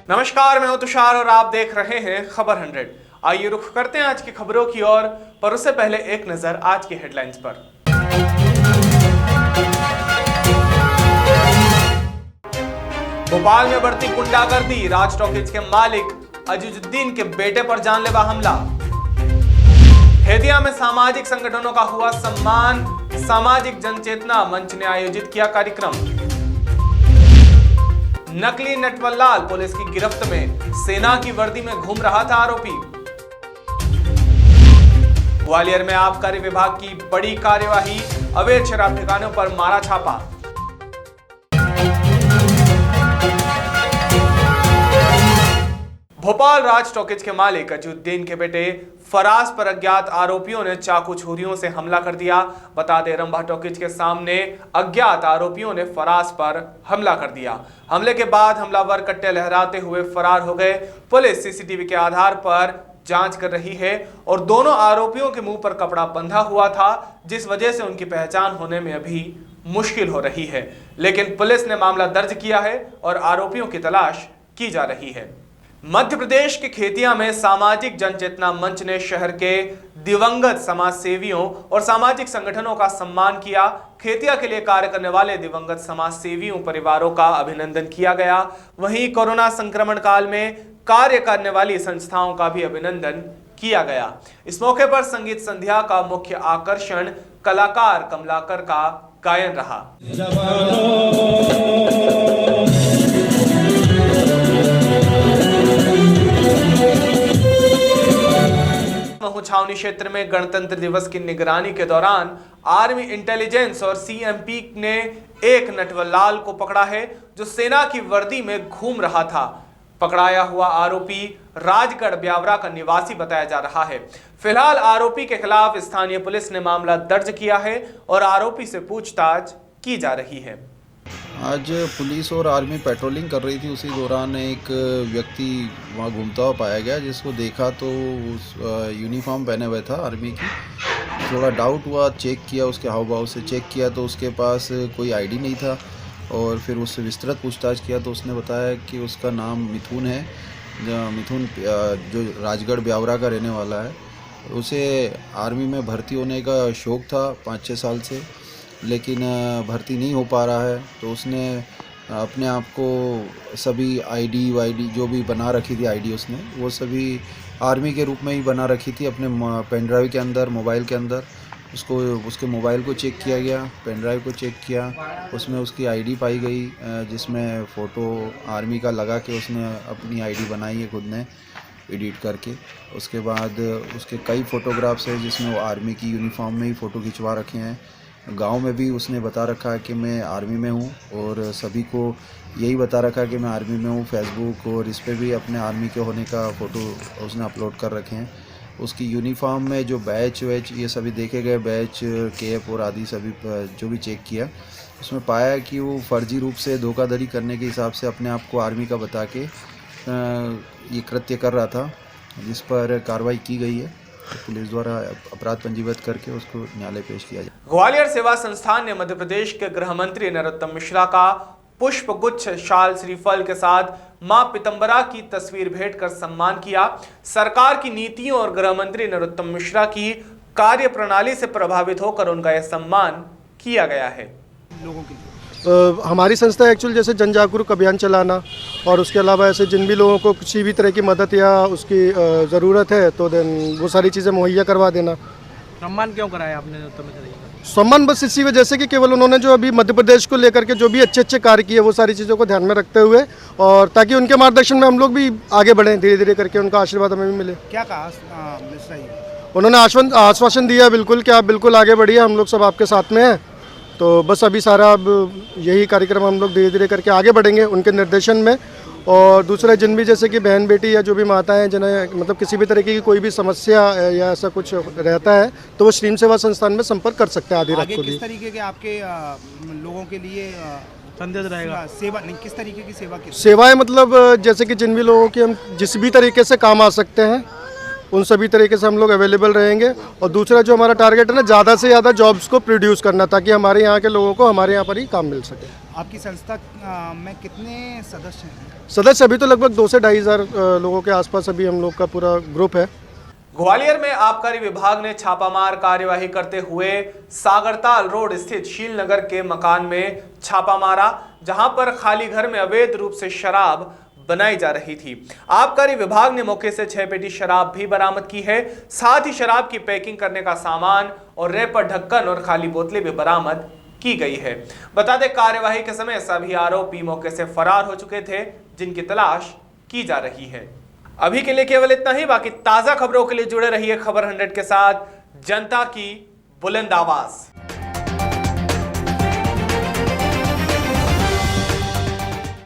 नमस्कार, मैं हूं तुषार और आप देख रहे हैं खबर 100। आइए रुख करते हैं आज की खबरों की ओर, पर उससे पहले एक नजर आज की हेडलाइंस पर। भोपाल में बढ़ती गुंडागर्दी, राज टॉकीज के मालिक अजीजुद्दीन के बेटे पर जानलेवा हमला। हैदिया में सामाजिक संगठनों का हुआ सम्मान, सामाजिक जनचेतना मंच ने आयोजित किया कार्यक्रम। नकली नटवरलाल पुलिस की गिरफ्त में, सेना की वर्दी में घूम रहा था आरोपी। ग्वालियर में आबकारी विभाग की बड़ी कार्यवाही, अवैध शराब ठिकानों पर मारा छापा। भोपाल राज टॉकीज के मालिक अजीजुद्दीन के बेटे फराज पर अज्ञात आरोपियों ने चाकू छुरियों से हमला कर दिया। बता दें, रंभा टॉकीज के सामने अज्ञात आरोपियों ने फराज पर हमला कर दिया। हमले के बाद हमलावर कट्टे लहराते हुए फरार हो गए। पुलिस सीसीटीवी के आधार पर जांच कर रही है और दोनों आरोपियों के मुंह पर कपड़ा बंधा हुआ था, जिस वजह से उनकी पहचान होने में अभी मुश्किल हो रही है। लेकिन पुलिस ने मामला दर्ज किया है और आरोपियों की तलाश की जा रही है। मध्य प्रदेश के खेतिया में सामाजिक जनचेतना मंच ने शहर के दिवंगत समाज सेवियों और सामाजिक संगठनों का सम्मान किया। खेतिया के लिए कार्य करने वाले दिवंगत समाज सेवियों परिवारों का अभिनंदन किया गया। वहीं कोरोना संक्रमण काल में कार्य करने वाली संस्थाओं का भी अभिनंदन किया गया। इस मौके पर संगीत संध्या का मुख्य आकर्षण कलाकार कमलाकर का गायन रहा। छावनी क्षेत्र में गणतंत्र दिवस की निगरानी के दौरान आर्मी इंटेलिजेंस और सीएमपी ने एक नटवरलाल को पकड़ा है, जो सेना की वर्दी में घूम रहा था। पकड़ाया हुआ आरोपी राजगढ़ ब्यावरा का निवासी बताया जा रहा है। फिलहाल आरोपी के खिलाफ स्थानीय पुलिस ने मामला दर्ज किया है और आरोपी से पूछताछ की जा रही है। आज पुलिस और आर्मी पेट्रोलिंग कर रही थी, उसी दौरान एक व्यक्ति वहाँ घूमता हुआ पाया गया, जिसको देखा तो उस यूनिफॉर्म पहने हुए था आर्मी की। थोड़ा डाउट हुआ, चेक किया, उसके हाव भाव से चेक किया तो उसके पास कोई आईडी नहीं था और फिर उससे विस्तृत पूछताछ किया तो उसने बताया कि उसका नाम मिथुन है। मिथुन जो राजगढ़ ब्यावरा का रहने वाला है। उसे आर्मी में भर्ती होने का शौक़ था 5-6 साल से, लेकिन भर्ती नहीं हो पा रहा है, तो उसने अपने आप को सभी आईडी वाईडी जो भी बना रखी थी आईडी उसने वो सभी आर्मी के रूप में ही बना रखी थी अपने पेन ड्राइव के अंदर, मोबाइल के अंदर। उसके मोबाइल को चेक किया गया, पेन ड्राइव को चेक किया, उसमें उसकी आईडी पाई गई, जिसमें फ़ोटो आर्मी का लगा के उसने अपनी आईडी बनाई है खुद ने एडिट करके। उसके बाद उसके कई फ़ोटोग्राफ्स हैं जिसमें वो आर्मी की यूनिफॉर्म में ही फ़ोटो खिंचवा रखे हैं। गांव में भी उसने बता रखा है कि मैं आर्मी में हूं और सभी को यही बता रखा है कि मैं आर्मी में हूं। फेसबुक और इस पे भी अपने आर्मी के होने का फ़ोटो उसने अपलोड कर रखे हैं। उसकी यूनिफॉर्म में जो बैच वैच ये सभी देखे गए, बैच कैप और आदि सभी जो भी चेक किया, उसमें पाया कि वो फर्जी रूप से धोखाधड़ी करने के हिसाब से अपने आप को आर्मी का बता के ये कृत्य कर रहा था, जिस पर कार्रवाई की गई है। पुलिस द्वारा अपराध पंजीबद्ध करके उसको न्यायालय पेश किया जाए। ग्वालियर सेवा संस्थान ने मध्य प्रदेश के गृह मंत्री नरोत्तम मिश्रा का पुष्प गुच्छ, शाल, श्रीफल के साथ मां पीतम्बरा की तस्वीर भेंट कर सम्मान किया। सरकार की नीतियों और गृह मंत्री नरोत्तम मिश्रा की कार्य प्रणाली से प्रभावित होकर उनका यह सम्मान किया गया है। लोगों के हमारी संस्था एक्चुअल जैसे जन जागरूक अभियान चलाना और उसके अलावा ऐसे जिन भी लोगों को किसी भी तरह की मदद या उसकी ज़रूरत है तो देन वो सारी चीज़ें मुहैया करवा देना। सम्मान क्यों कराया आपने? सम्मान बस इसी वजह से कि केवल उन्होंने जो अभी मध्य प्रदेश को लेकर के जो भी अच्छे अच्छे कार्य किए वो सारी चीज़ों को ध्यान में रखते हुए, और ताकि उनके मार्गदर्शन में हम लोग भी आगे बढ़ें, धीरे धीरे करके उनका आशीर्वाद हमें भी मिले। क्या कहा मिश्रा जी? उन्होंने आश्वासन दिया बिल्कुल कि आप बिल्कुल आगे बढ़िए, हम लोग सब आपके साथ में हैं। तो बस अभी सारा अब यही कार्यक्रम हम लोग धीरे धीरे करके आगे बढ़ेंगे उनके निर्देशन में। और दूसरा, जिन भी जैसे कि बहन बेटी या जो भी माताएं जिन्हें मतलब किसी भी तरीके की कोई भी समस्या या ऐसा कुछ रहता है तो वो स्ट्रीम सेवा संस्थान में संपर्क कर सकते हैं आधी रात को भी। किस तरीके के आपके लोगों के लिए संदेश रहेगा? सेवा नहीं, किस तरीके की सेवा की? सेवाएं मतलब जैसे कि जिन भी लोगों की हम जिस भी तरीके से काम आ सकते हैं उन सभी तरीके से हम लोग अवेलेबल रहेंगे। और दूसरा जो हमारा टारगेट है ना, ज़्यादा से ज़्यादा जॉब्स को प्रोड्यूस करना, ताकि हमारे यहाँ के लोगों को हमारे यहाँ पर ही काम मिल सके। आपकी संस्था में कितने सदस्य हैं? सदस्य अभी तो लगभग 2 से 2.5 हज़ार लोगों के आसपास अभी हम लोग का पूरा ग्रुप है। ग्वालियर में आबकारी विभाग ने छापामार कार्यवाही करते हुए सागरताल रोड स्थित शीलनगर के मकान में छापा मारा, जहां पर खाली घर में अवैध रूप से शराब बनाई जा रही थी। आबकारी विभाग ने मौके से 6 पेटी शराब भी बरामद की है। साथ ही शराब की पैकिंग करने का सामान और रैपर, ढक्कन और खाली बोतलें भी बरामद की गई है। बता दें, कार्यवाही के समय सभी आरोपी मौके से फरार हो चुके थे, जिनकी तलाश की जा रही है। अभी के लिए केवल इतना ही। बाकी ताजा खबरों के लिए जुड़े रहिए खबर 100 के साथ, जनता की बुलंद आवाज।